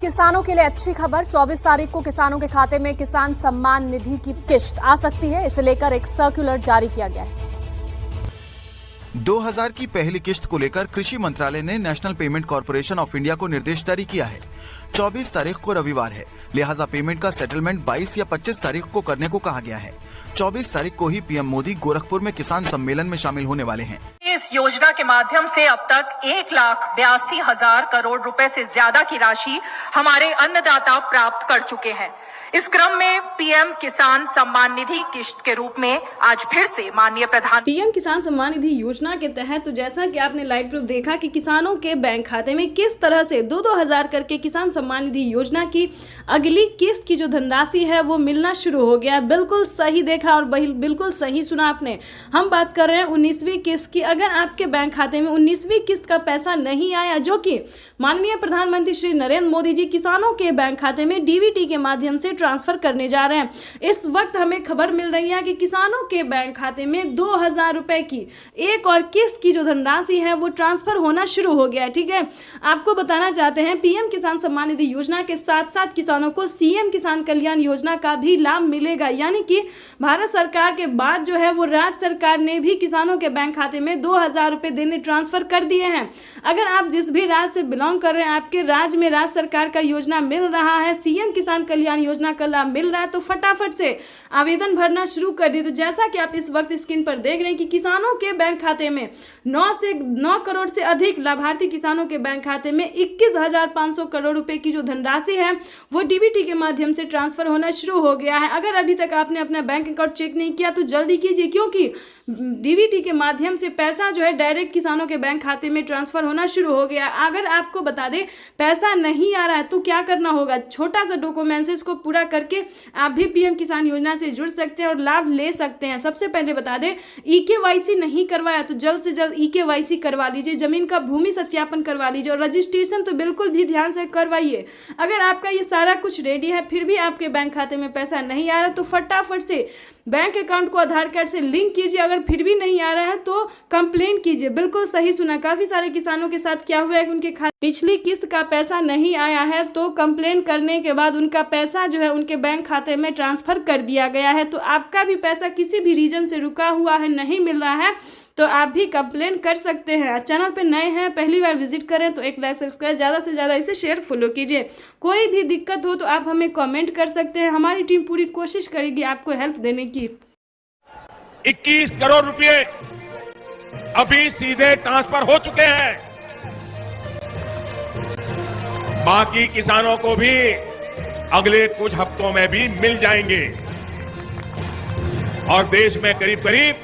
किसानों के लिए अच्छी खबर। 24 तारीख को किसानों के खाते में किसान सम्मान निधि की किश्त आ सकती है। इसे लेकर एक सर्कुलर जारी किया गया है। 2000 की पहली किश्त को लेकर कृषि मंत्रालय ने national payment corporation of India को निर्देश जारी किया है। 24 तारीख को रविवार है, लिहाजा पेमेंट का सेटलमेंट 22 या 25 तारीख को करने को कहा गया है। 24 तारीख को ही पीएम मोदी गोरखपुर में किसान सम्मेलन में शामिल होने वाले हैं। इस योजना के माध्यम से अब तक 1,82,000 करोड़ रुपए से ज्यादा की राशि हमारे अन्नदाता प्राप्त कर चुके हैं। इस क्रम में पीएम किसान सम्मान निधि किश्त के रूप में आज फिर से माननीय पीएम किसान सम्मान निधि योजना के तहत तो जैसा कि आपने लाइव प्रूफ देखा कि किसानों के बैंक खाते में किस तरह से 2-2 हजार करके किसान सम्मान निधि योजना की अगली किस्त की जो धनराशि है वो मिलना शुरू हो गया। बिल्कुल सही देखा और बिल्कुल सही सुना आपने। हम बात कर रहे हैं 19वीं किस्त की। अगर आपके बैंक खाते में 19वीं किस्त का पैसा नहीं आया, जो कि माननीय प्रधानमंत्री श्री नरेंद्र मोदी जी किसानों के बैंक खाते में डीबीटी के माध्यम से ट्रांसफर करने जा रहे हैं, इस वक्त हमें खबर मिल रही है कि किसानों के बैंक खाते में 2,000 रुपए की एक और किस्त की जो धनराशि है वो ट्रांसफर होना शुरू हो गया है। ठीक है, आपको बताना चाहते हैं पीएम किसान सम्मान निधि योजना के साथ साथ किसानों को सीएम किसान कल्याण योजना का भी लाभ मिलेगा। यानी कि भारत सरकार के बाद जो है वो राज्य सरकार ने भी किसानों के बैंक खाते में 2,000 रुपए देने ट्रांसफर कर दिए हैं। अगर आप जिस भी राज्य से बिलोंग कर रहे हैं, आपके राज्य में राज्य सरकार का योजना मिल रहा है, सीएम किसान कल्याण योजना का लाभ मिल रहा है, तो फटाफट से आवेदन भरना शुरू कर दिए। तो जैसा कि आप इस वक्त स्क्रीन पर देख रहे हैं कि किसानों के बैंक खाते में 9 करोड़ से अधिक लाभार्थी किसानों के बैंक खाते में 21,500 करोड़ रुपए की जो धनराशि है वो डीबीटी के माध्यम से ट्रांसफर होना शुरू हो गया है। अगर अभी तक आपने अपना बैंक अकाउंट चेक नहीं किया तो जल्दी कीजिए, क्योंकि डीबीटी के माध्यम से पैसा जो है डायरेक्ट किसानों के बैंक खाते में ट्रांसफर होना शुरू हो गया। अगर आपको बता दें पैसा नहीं आ रहा है तो क्या करना होगा, छोटा सा डॉक्यूमेंट्स को पूरा करके आप भी पीएम किसान योजना से जुड़ सकते हैं और लाभ ले सकते हैं। सबसे पहले बता दें, ईकेवाईसी नहीं करवाया तो जल्द से जल्द ईकेवाईसी करवा लीजिए, जमीन का भूमि सत्यापन करवा लीजिए और रजिस्ट्रेशन तो बिल्कुल भी ध्यान से करवाइए। अगर आपका ये सारा कुछ रेडी है फिर भी आपके बैंक खाते में पैसा नहीं आ रहा तो फटाफट से बैंक अकाउंट को आधार कार्ड से लिंक कीजिए। अगर फिर भी नहीं आ रहा है तो कंप्लेन कीजिए। बिल्कुल सही सुना, काफी सारे किसानों के साथ क्या हुआ है कि उनके खाते पिछली किस्त का पैसा नहीं आया है, तो कंप्लेन करने के बाद उनका पैसा जो है उनके बैंक खाते में ट्रांसफर कर दिया गया है। तो आपका भी पैसा किसी भी रीजन से रुका हुआ है, नहीं मिल रहा है, तो आप भी कंप्लेन कर सकते हैं। चैनल पे नए हैं, पहली बार विजिट करें तो एक लाइक सब्सक्राइब, ज़्यादा से ज़्यादा इसे शेयर फॉलो कीजिए। कोई भी दिक्कत हो तो आप हमें कमेंट कर सकते हैं, हमारी टीम पूरी कोशिश करेगी आपको हेल्प देने की। 21 करोड़ रुपए अभी सीधे ट्रांसफर हो चुके हैं। बाकी किसानों को भी अगले कुछ हफ्तों में भी मिल जाएंगे और देश में करीब करीब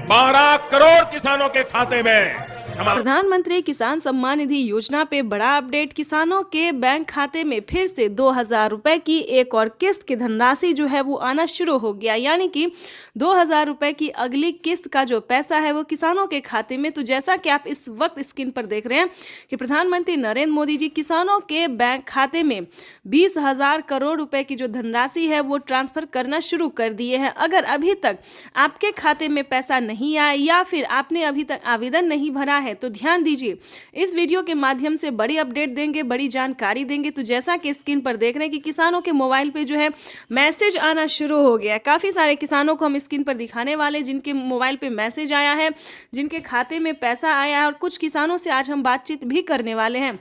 12 करोड़ किसानों के खाते में प्रधानमंत्री किसान सम्मान निधि योजना पे बड़ा अपडेट। किसानों के बैंक खाते में फिर से 2,000 रुपए की एक और किस्त की धनराशि जो है वो आना शुरू हो गया। यानी कि 2,000 रुपए की अगली किस्त का जो पैसा है वो किसानों के खाते में। तो जैसा कि आप इस वक्त स्क्रीन पर देख रहे हैं कि प्रधानमंत्री नरेंद्र मोदी जी किसानों के बैंक खाते में 20,000 करोड़ रुपए की जो धनराशि है वो ट्रांसफर करना शुरू कर दिए हैं। अगर अभी तक आपके खाते में पैसा नहीं आया या फिर आपने अभी तक आवेदन नहीं भरा है तो ध्यान दीजिए, इस वीडियो के माध्यम से बड़ी अपडेट देंगे, बड़ी जानकारी देंगे। तो जैसा कि स्क्रीन पर देख रहे हैं कि किसानों के मोबाइल पे जो है मैसेज आना शुरू हो गया है। काफ़ी सारे किसानों को हम स्क्रीन पर दिखाने वाले जिनके मोबाइल पे मैसेज आया है, जिनके खाते में पैसा आया है, और कुछ किसानों से आज हम बातचीत भी करने वाले हैं।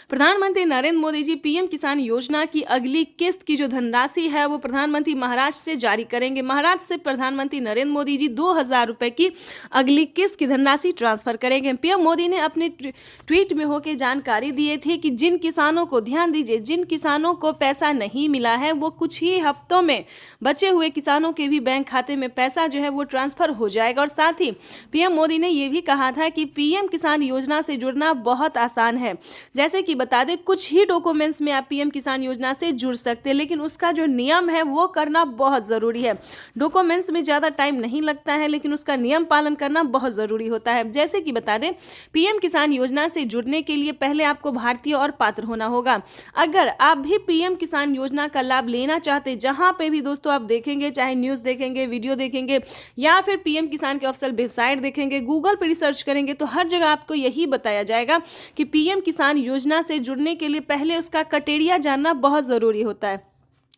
प्रधानमंत्री नरेंद्र मोदी जी पीएम किसान योजना की अगली किस्त की जो धनराशि है वो प्रधानमंत्री महाराष्ट्र से जारी करेंगे। महाराष्ट्र से प्रधानमंत्री नरेंद्र मोदी जी 2,000 रुपए की अगली किस्त की धनराशि ट्रांसफर करेंगे। पीएम मोदी ने अपने ट्वीट में होकर जानकारी दी थी कि जिन किसानों को, ध्यान दीजिए, जिन किसानों को पैसा नहीं मिला है वो कुछ ही हफ्तों में बचे हुए किसानों के भी बैंक खाते में पैसा जो है वो ट्रांसफर हो जाएगा। और साथ ही पीएम मोदी ने यह भी कहा था कि पीएम किसान योजना से जुड़ना बहुत आसान है। जैसे कि बता दें, कुछ ही डॉक्यूमेंट्स में आप पीएम किसान योजना से जुड़ सकते हैं, लेकिन उसका जो नियम है वो करना बहुत ज़रूरी है। डॉक्यूमेंट्स में ज़्यादा टाइम नहीं लगता है, लेकिन उसका नियम पालन करना बहुत ज़रूरी होता है। जैसे कि बता दें, पीएम किसान योजना से जुड़ने के लिए पहले आपको भारतीय और पात्र होना होगा। अगर आप भी पीएम किसान योजना का लाभ लेना चाहते, जहां पे भी दोस्तों आप देखेंगे, चाहे न्यूज़ देखेंगे, वीडियो देखेंगे या फिर पीएम किसान के ऑफिशियल वेबसाइट देखेंगे, गूगल पर रिसर्च करेंगे, तो हर जगह आपको यही बताया जाएगा कि पीएम किसान योजना योजना से जुड़ने के लिए पहले उसका क्राइटेरिया जानना बहुत ज़रूरी होता है।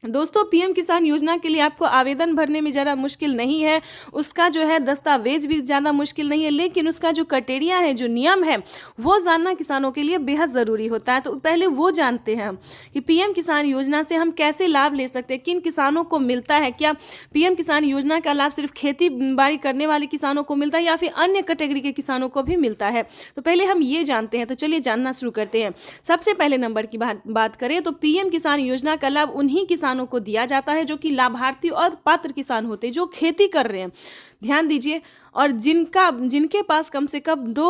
दोस्तों, पीएम किसान योजना के लिए आपको आवेदन भरने में ज़्यादा मुश्किल नहीं है, उसका जो है दस्तावेज भी ज़्यादा मुश्किल नहीं है, लेकिन उसका जो क्राइटेरिया है, जो नियम है, वो जानना किसानों के लिए बेहद ज़रूरी होता है। तो पहले वो जानते हैं कि पीएम किसान योजना से हम कैसे लाभ ले सकते हैं, किन किसानों को मिलता है, क्या पीएम किसान योजना का लाभ सिर्फ खेती बाड़ी करने वाले किसानों को मिलता है या फिर अन्य कैटेगरी के किसानों को भी मिलता है। तो पहले हम ये जानते हैं। तो चलिए जानना शुरू करते हैं। सबसे पहले नंबर की बात करें तो पीएम किसान योजना का लाभ उन्हीं किसानों को दिया जाता है जो कि लाभार्थी और पात्र किसान होते हैं, जो खेती कर रहे हैं। ध्यान दीजिए, और जिनके पास कम से कम 2